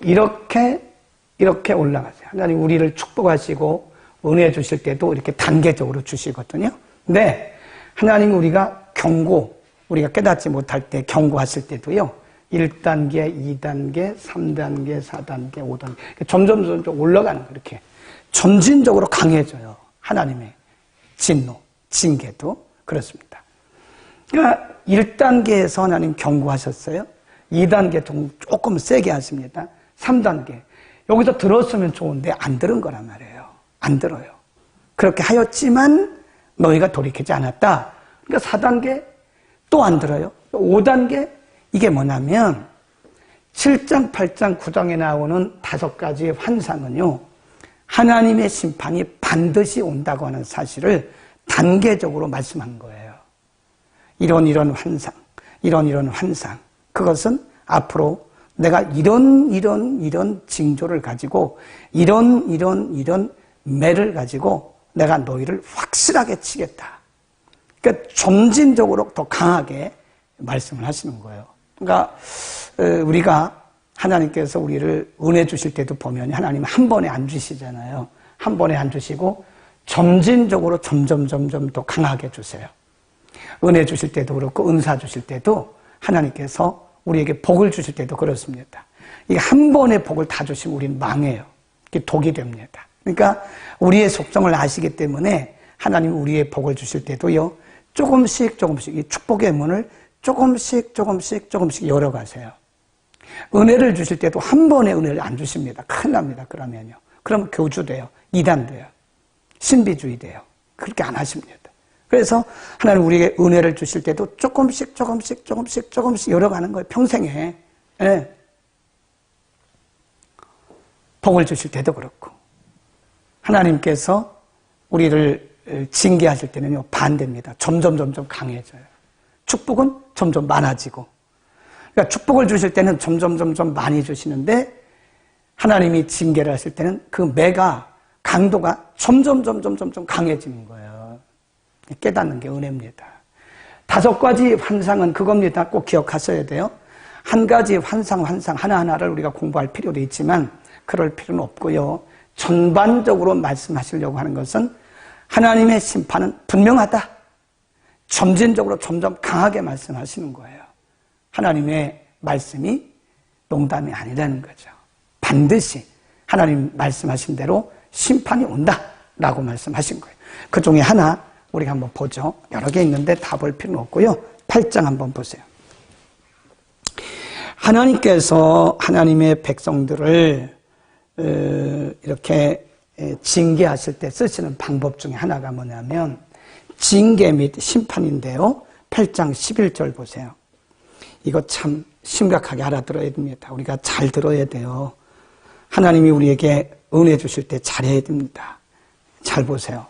이렇게 올라가세요. 하나님 우리를 축복하시고 은혜 주실 때도 이렇게 단계적으로 주시거든요. 근데 하나님이 우리가 우리가 깨닫지 못할 때 경고하실 때도요. 1단계, 2단계, 3단계, 4단계, 5단계 점점 올라가는 거예요. 이렇게 점진적으로 강해져요. 하나님의 진노, 징계도 그렇습니다. 그러니까 1단계에서 하나님 경고하셨어요. 2단계 조금 세게 하십니다. 3단계. 여기서 들었으면 좋은데 안 들은 거란 말이에요. 안 들어요. 그렇게 하였지만 너희가 돌이키지 않았다. 그러니까 4단계 또 안 들어요. 5단계 이게 뭐냐면 7장, 8장, 9장에 나오는 5가지 환상은요. 하나님의 심판이 반드시 온다고 하는 사실을 단계적으로 말씀한 거예요. 이런 환상, 이런 환상. 그것은 앞으로 내가 이런 징조를 가지고 이런 매를 가지고 내가 너희를 확실하게 치겠다. 그러니까 점진적으로 더 강하게 말씀을 하시는 거예요. 그러니까 우리가 하나님께서 우리를 은혜 주실 때도 보면 하나님은 한 번에 안 주시잖아요. 한 번에 안 주시고 점진적으로 점점 더 강하게 주세요. 은혜 주실 때도 그렇고 은사 주실 때도 하나님께서 우리에게 복을 주실 때도 그렇습니다. 이게 한 번에 복을 다 주시면 우리는 망해요. 이게 독이 됩니다. 그러니까 우리의 속성을 아시기 때문에 하나님이 우리의 복을 주실 때도요, 조금씩 이 축복의 문을 조금씩 열어가세요. 은혜를 주실 때도 한 번에 은혜를 안 주십니다. 큰일 납니다. 그러면요. 그러면 교주돼요. 이단돼요. 신비주의 돼요. 그렇게 안 하십니다. 그래서 하나님 우리에게 은혜를 주실 때도 조금씩 열어가는 거예요. 평생에. 예. 복을 주실 때도 그렇고. 하나님께서 우리를 징계하실 때는요, 반대입니다. 점점 강해져요. 축복은 점점 많아지고. 그러니까 축복을 주실 때는 점점 많이 주시는데, 하나님이 징계를 하실 때는 그 매가, 강도가 점점 강해지는 거예요. 깨닫는 게 은혜입니다. 5가지 환상은 그겁니다. 꼭 기억하셔야 돼요. 한 가지 환상 하나하나를 우리가 공부할 필요도 있지만 그럴 필요는 없고요. 전반적으로 말씀하시려고 하는 것은 하나님의 심판은 분명하다. 점진적으로 점점 강하게 말씀하시는 거예요. 하나님의 말씀이 농담이 아니라는 거죠. 반드시 하나님 말씀하신 대로 심판이 온다라고 말씀하신 거예요. 그 중에 하나 우리가 한번 보죠. 여러 개 있는데 다 볼 필요는 없고요. 8장 한번 보세요. 하나님께서 하나님의 백성들을 이렇게 징계하실 때 쓰시는 방법 중에 하나가 뭐냐면 징계 및 심판인데요. 8장 11절 보세요. 이거 참 심각하게 알아들어야 됩니다. 우리가 잘 들어야 돼요. 하나님이 우리에게 은혜 주실 때 잘해야 됩니다. 잘 보세요.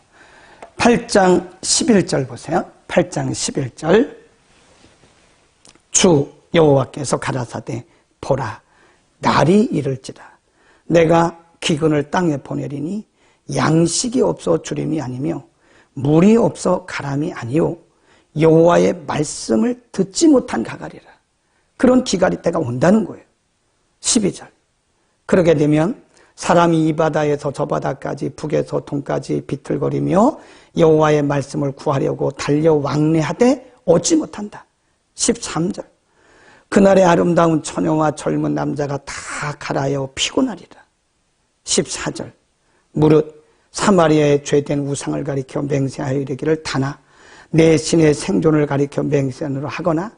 8장 11절 보세요. 8장 11절. 주 여호와께서 가라사대 보라 날이 이를지라 내가 기근을 땅에 보내리니 양식이 없어 주림이 아니며 물이 없어 가람이 아니요 여호와의 말씀을 듣지 못한 가가리라. 그런 기갈이 때가 온다는 거예요. 12절. 그러게 되면 사람이 이 바다에서 저 바다까지 북에서 동까지 비틀거리며 여호와의 말씀을 구하려고 달려 왕래하되 얻지 못한다. 13절. 그날의 아름다운 처녀와 젊은 남자가 다 갈아여 피곤하리라. 14절. 무릇 사마리아의 죄된 우상을 가리켜 맹세하여 이르기를 다나 내 신의 생존을 가리켜 맹세하노라 하거나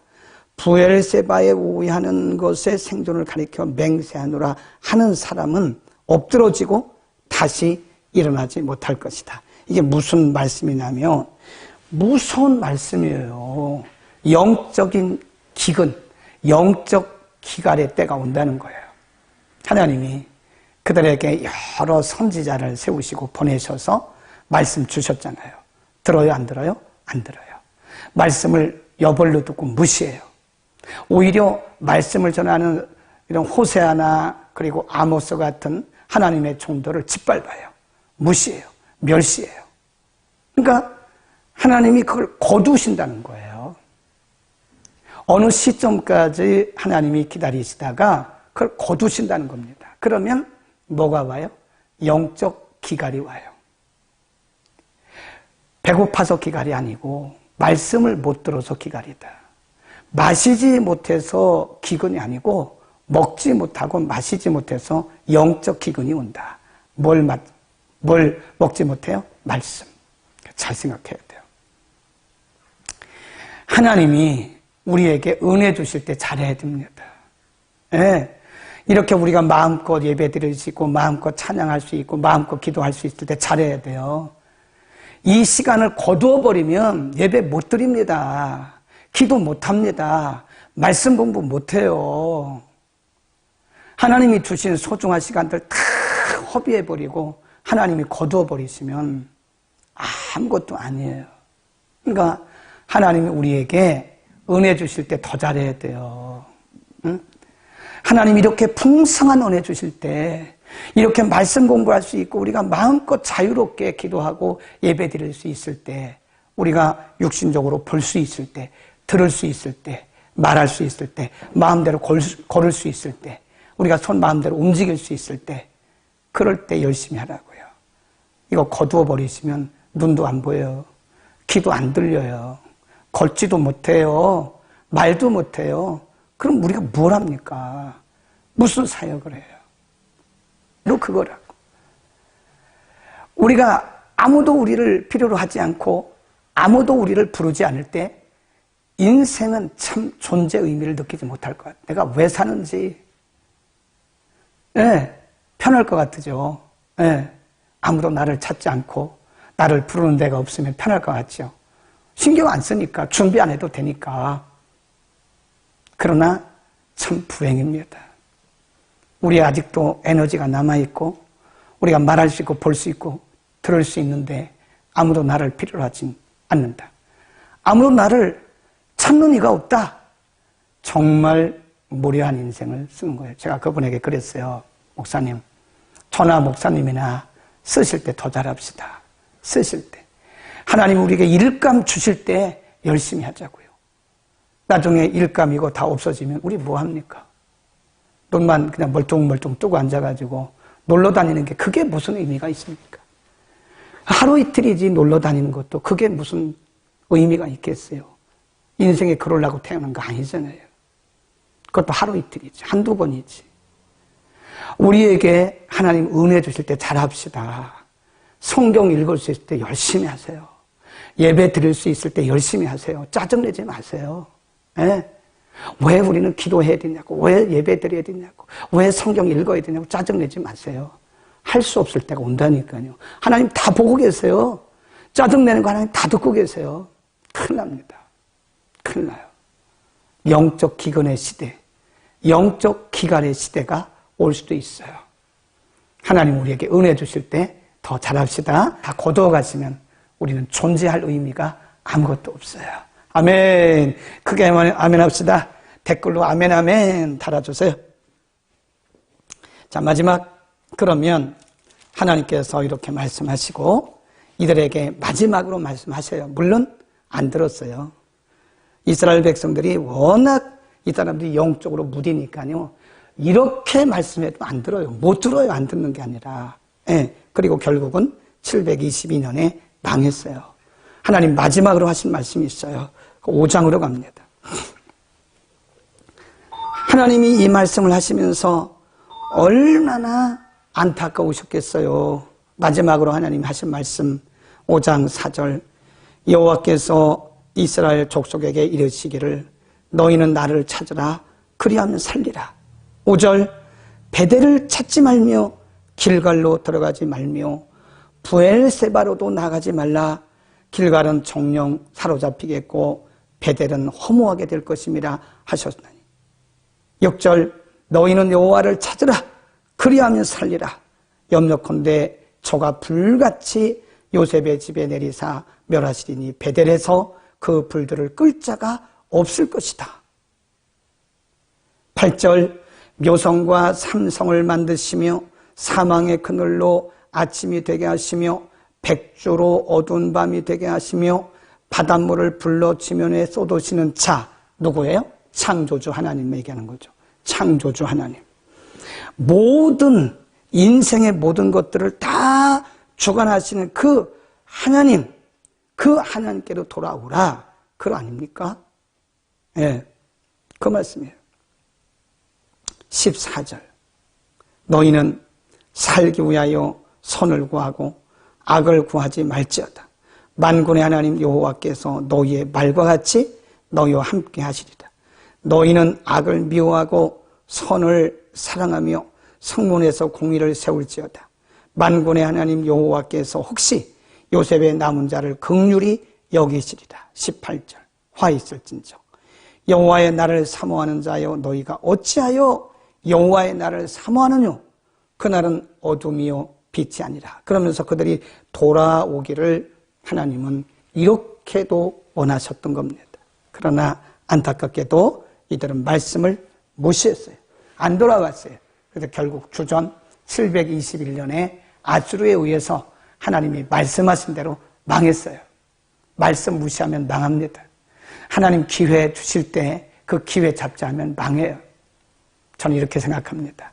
부엘세바에 우위하는 것의 생존을 가리켜 맹세하노라 하는 사람은 엎드러지고 다시 일어나지 못할 것이다. 이게 무슨 말씀이냐면 무서운 말씀이에요. 영적인 기근, 영적 기갈의 때가 온다는 거예요. 하나님이 그들에게 여러 선지자를 세우시고 보내셔서 말씀 주셨잖아요. 들어요, 안 들어요? 안 들어요. 말씀을 여벌로 듣고 무시해요. 오히려 말씀을 전하는 이런 호세아나 그리고 아모스 같은 하나님의 종들을 짓밟아요. 무시해요. 멸시해요. 그러니까 하나님이 그걸 거두신다는 거예요. 어느 시점까지 하나님이 기다리시다가 그걸 거두신다는 겁니다. 그러면 뭐가 와요? 영적 기갈이 와요. 배고파서 기갈이 아니고 말씀을 못 들어서 기갈이다. 마시지 못해서 기근이 아니고 먹지 못하고 마시지 못해서 영적 기근이 온다. 뭘 먹지 못해요? 말씀. 잘 생각해야 돼요. 하나님이 우리에게 은혜 주실 때 잘해야 됩니다. 예. 이렇게 우리가 마음껏 예배 드릴 수 있고 마음껏 찬양할 수 있고 마음껏 기도할 수 있을 때 잘해야 돼요. 이 시간을 거두어 버리면 예배 못 드립니다. 기도 못 합니다. 말씀 공부 못 해요. 하나님이 주신 소중한 시간들 다 허비해 버리고 하나님이 거두어 버리시면 아무것도 아니에요. 그러니까 하나님이 우리에게 은혜 주실 때 더 잘해야 돼요. 응? 하나님 이렇게 풍성한 은혜 주실 때 이렇게 말씀 공부할 수 있고 우리가 마음껏 자유롭게 기도하고 예배 드릴 수 있을 때 우리가 육신적으로 볼 수 있을 때 들을 수 있을 때 말할 수 있을 때 마음대로 걸을 수 있을 때 우리가 손 마음대로 움직일 수 있을 때 그럴 때 열심히 하라고요. 이거 거두어 버리시면 눈도 안 보여요. 귀도 안 들려요. 걷지도 못해요. 말도 못해요. 그럼 우리가 뭘 합니까? 무슨 사역을 해요? 너 그거라고. 우리가 아무도 우리를 필요로 하지 않고 아무도 우리를 부르지 않을 때 인생은 참 존재 의미를 느끼지 못할 것 같아요. 내가 왜 사는지 편할 것 같으죠. 아무도 나를 찾지 않고 나를 부르는 데가 없으면 편할 것 같죠. 신경 안 쓰니까 준비 안 해도 되니까. 그러나 참 불행입니다. 우리 아직도 에너지가 남아있고 우리가 말할 수 있고 볼 수 있고 들을 수 있는데 아무도 나를 필요로 하진 않는다. 아무도 나를 찾는 이가 없다. 정말 무료한 인생을 쓰는 거예요. 제가 그분에게 그랬어요. 목사님, 저나 목사님이나 쓰실 때 더 잘합시다. 쓰실 때. 하나님 우리에게 일감 주실 때 열심히 하자고요. 나중에 일감이고 다 없어지면 우리 뭐 합니까? 눈만 그냥 멀뚱멀뚱 뜨고 앉아가지고 놀러 다니는 게 그게 무슨 의미가 있습니까? 하루 이틀이지 놀러 다니는 것도 그게 무슨 의미가 있겠어요? 인생에 그러려고 태어난 거 아니잖아요. 그것도 하루 이틀이지. 한두 번이지. 우리에게 하나님 은혜 주실 때 잘합시다. 성경 읽을 수 있을 때 열심히 하세요. 예배 드릴 수 있을 때 열심히 하세요. 짜증내지 마세요. 왜 우리는 기도해야 되냐고, 왜 예배 드려야 되냐고, 왜 성경 읽어야 되냐고 짜증내지 마세요. 할 수 없을 때가 온다니까요. 하나님 다 보고 계세요. 짜증내는 거 하나님 다 듣고 계세요. 큰일 납니다. 큰일 나요. 영적 기근의 시대, 영적 기갈의 시대가 올 수도 있어요. 하나님 우리에게 은혜 주실 때 더 잘합시다. 다 거두어 가시면 우리는 존재할 의미가 아무것도 없어요. 아멘. 크게 아멘 합시다. 댓글로 아멘 아멘 달아주세요. 자, 마지막 그러면 하나님께서 이렇게 말씀하시고 이들에게 마지막으로 말씀하셔요. 물론 안 들었어요. 이스라엘 백성들이 워낙 이 사람들이 영적으로 무디니까요. 이렇게 말씀해도 안 들어요. 못 들어요. 안 듣는 게 아니라. 그리고 결국은 722년에 망했어요. 하나님 마지막으로 하신 말씀이 있어요. 5장으로 갑니다. 하나님이 이 말씀을 하시면서 얼마나 안타까우셨겠어요. 마지막으로 하나님 하신 말씀 5장 4절 여호와께서 이스라엘 족속에게 이르시기를 너희는 나를 찾으라 그리하면 살리라. 5절 베델을 찾지 말며 길갈로 들어가지 말며 부엘세바로도 나가지 말라. 길갈은 정령 사로잡히겠고 베델은 허무하게 될 것임이라 하셨나니. 6절 너희는 여호와를 찾으라 그리하면 살리라. 염려컨대 저가 불같이 요셉의 집에 내리사 멸하시리니 베델에서 그 불들을 끌 자가 없을 것이다. 8절 묘성과 삼성을 만드시며 사망의 그늘로 아침이 되게 하시며 백조로 어두운 밤이 되게 하시며 바닷물을 불러 지면에 쏟으시는 자 누구예요? 창조주 하나님 얘기하는 거죠. 창조주 하나님. 모든 인생의 모든 것들을 다 주관하시는 그 하나님, 그 하나님께로 돌아오라. 그거 아닙니까? 그 말씀이에요. 14절 너희는 살기 위하여 선을 구하고 악을 구하지 말지어다. 만군의 하나님 여호와께서 너희의 말과 같이 너희와 함께 하시리라. 너희는 악을 미워하고 선을 사랑하며 성문에서 공의를 세울지어다. 만군의 하나님 여호와께서 혹시 요셉의 남은 자를 긍휼히 여기시리라. 18절 화 있을진저 여호와의 날을 사모하는 자여 너희가 어찌하여 여호와의 날을 사모하느뇨? 그날은 어둠이요 빛이 아니라. 그러면서 그들이 돌아오기를 하나님은 이렇게도 원하셨던 겁니다. 그러나 안타깝게도 이들은 말씀을 무시했어요. 안 돌아왔어요. 그래서 결국 주전 721년에 아수르에 의해서 하나님이 말씀하신 대로 망했어요. 말씀 무시하면 망합니다. 하나님 기회 주실 때 그 기회 잡지 않으면 망해요. 저는 이렇게 생각합니다.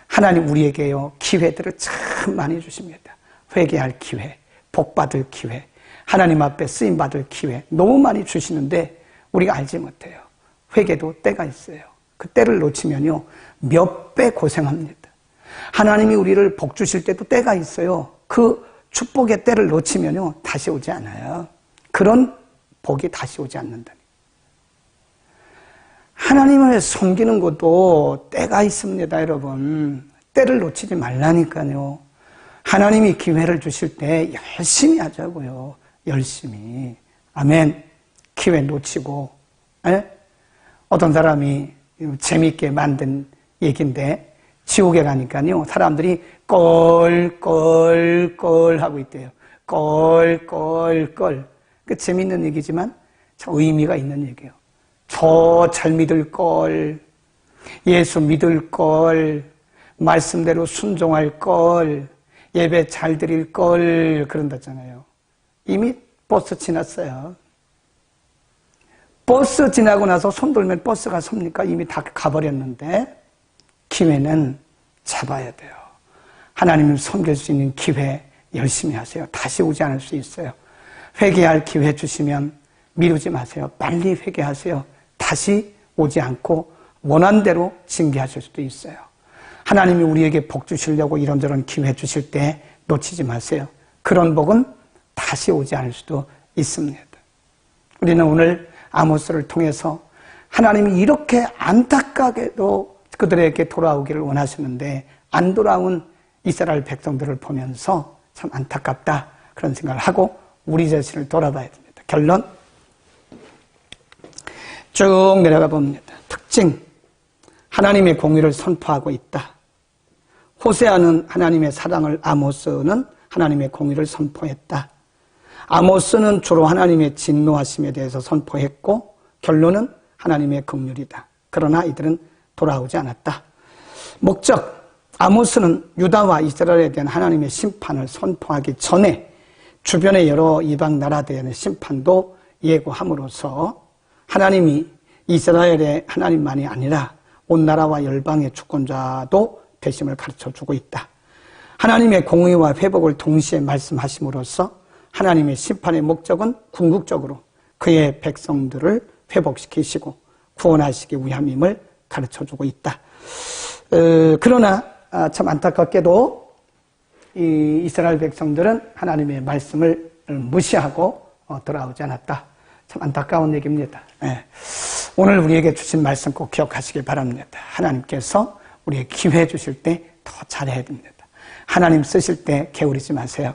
하나님 우리에게요 기회들을 참 많이 주십니다. 회개할 기회, 복받을 기회, 하나님 앞에 쓰임받을 기회 너무 많이 주시는데 우리가 알지 못해요. 회개도 때가 있어요. 그 때를 놓치면요 몇 배 고생합니다. 하나님이 우리를 복 주실 때도 때가 있어요. 그 축복의 때를 놓치면요 다시 오지 않아요. 그런 복이 다시 오지 않는다니. 하나님을 섬기는 것도 때가 있습니다, 여러분. 때를 놓치지 말라니까요. 하나님이 기회를 주실 때 열심히 하자고요. 열심히. 아멘. 기회 놓치고. 에? 어떤 사람이 재미있게 만든 얘기인데 지옥에 가니까요. 사람들이 껄껄껄 하고 있대요. 껄껄껄. 그 재미있는 얘기지만 참 의미가 있는 얘기예요. 저 잘 믿을 걸, 예수 믿을 걸, 말씀대로 순종할 걸, 예배 잘 드릴 걸 그런다잖아요. 이미 버스 지났어요. 버스 지나고 나서 손 돌면 버스가 섭니까? 이미 다 가버렸는데 기회는 잡아야 돼요. 하나님을 섬길 수 있는 기회 열심히 하세요. 다시 오지 않을 수 있어요. 회개할 기회 주시면 미루지 마세요. 빨리 회개하세요. 다시 오지 않고 원한 대로 징계하실 수도 있어요. 하나님이 우리에게 복 주시려고 이런저런 기회 주실 때 놓치지 마세요. 그런 복은 다시 오지 않을 수도 있습니다. 우리는 오늘 아모스를 통해서 하나님이 이렇게 안타깝게도 그들에게 돌아오기를 원하시는데 안 돌아온 이스라엘 백성들을 보면서 참 안타깝다 그런 생각을 하고 우리 자신을 돌아봐야 됩니다. 결론 쭉 내려가 봅니다. 특징 하나님의 공의를 선포하고 있다. 호세아는 하나님의 사랑을, 아모스는 하나님의 공의를 선포했다. 아모스는 주로 하나님의 진노하심에 대해서 선포했고 결론은 하나님의 긍휼이다. 그러나 이들은 돌아오지 않았다. 목적 아모스는 유다와 이스라엘에 대한 하나님의 심판을 선포하기 전에 주변의 여러 이방 나라들에 대한 심판도 예고함으로써 하나님이 이스라엘의 하나님만이 아니라 온 나라와 열방의 주권자도 되심을 가르쳐주고 있다. 하나님의 공의와 회복을 동시에 말씀하심으로써 하나님의 심판의 목적은 궁극적으로 그의 백성들을 회복시키시고 구원하시기 위함임을 가르쳐주고 있다. 그러나 참 안타깝게도 이 이스라엘 백성들은 하나님의 말씀을 무시하고 돌아오지 않았다. 참 안타까운 얘기입니다. 오늘 우리에게 주신 말씀 꼭 기억하시길 바랍니다. 하나님께서 우리에게 기회 주실 때 더 잘해야 됩니다. 하나님 쓰실 때 게으르지 마세요.